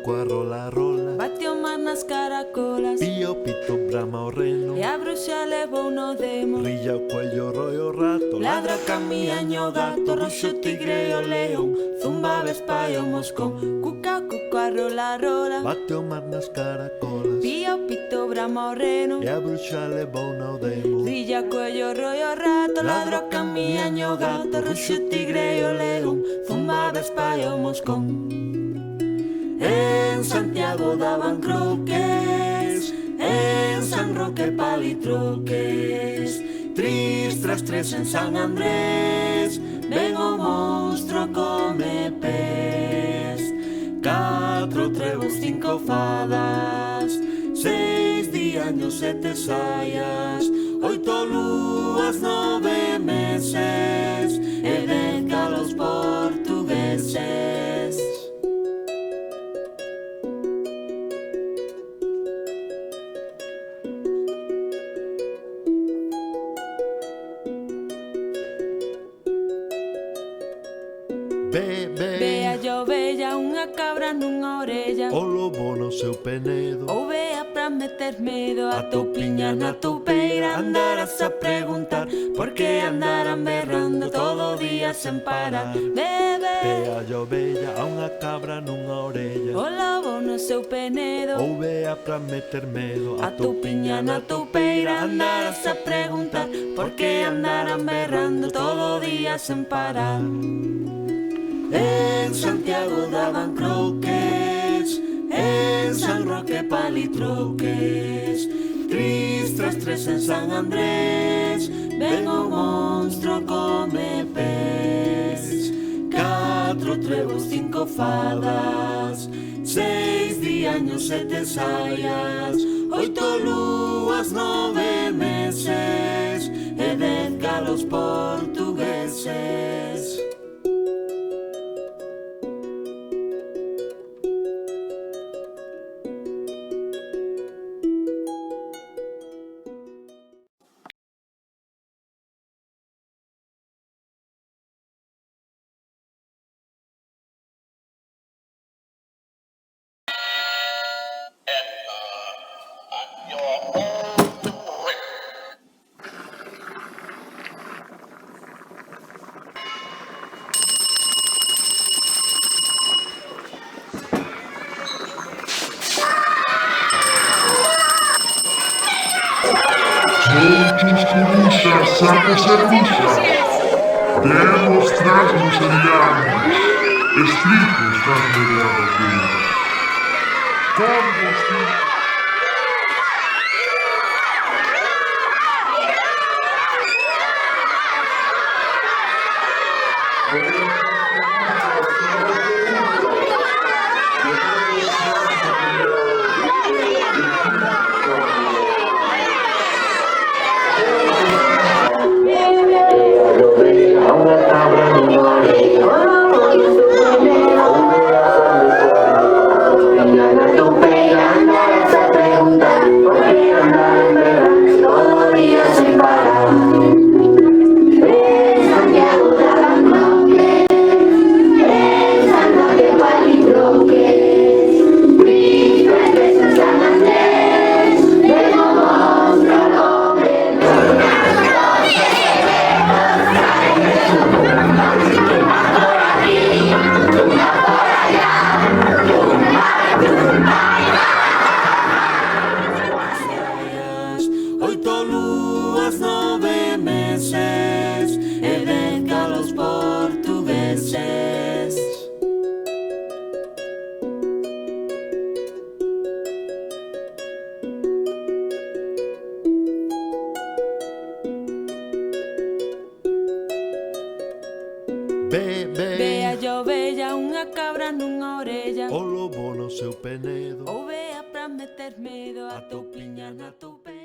coa rola rola. Bate o mar nas caracolas, Pía o pito, brama o reno, e a bruxa levou no demo. rilla o coello, roi o rato, Ladra o camiño o gato, ruxo o tigre e o león, zumba a vespa e o moscón, cuca cuca a rola rola. bate o mar nas caracolas, Pía o pito, brama o reno, e a bruxa levou no demo. rilla o coello, roi o rato, ladra o camiño o gato, ruxo o tigre e o león, zumba a vespa e o moscón. En Santiago daban croques, en San Roque palitroques, tris tras tres en San Andrés, ven o monstro come pés. 4 trebos, 5 fadas, 6 diaños, 7 saias, 8 lúas, 9 meses, e 10 galos portugueses. Vea a ovella, unha cabra nunha orella, O lobo no seu penedo, ou vea pra meter medo, a toupiña na toupeira, andarás a preguntar por que andarán berrando todo o día sen parar. Bebe, Vea a ovella, a unha cabra nunha orella, o lobo no seu penedo, ou vea pra meter medo, a toupiña na toupeira, andarás a preguntar por que andarán berrando todo o día sen parar. En Santiago daban croques, en San Roque palitroques, tris tras tres en San Andrés, ven o monstro come pés. 4 trebos, 5 fadas, 6 diaños, 7 saias, 8 lúas, 9 meses, e 10 galos portugueses. Coruxas, sacos e bruxas, demostrarnos en llamas, estrictos das mereadas vidas. Corvos, Vea a ovella, unha cabra nunha orella, o lobo no seu penedo, ou vea pra meter medo, a toupiña na toupeira.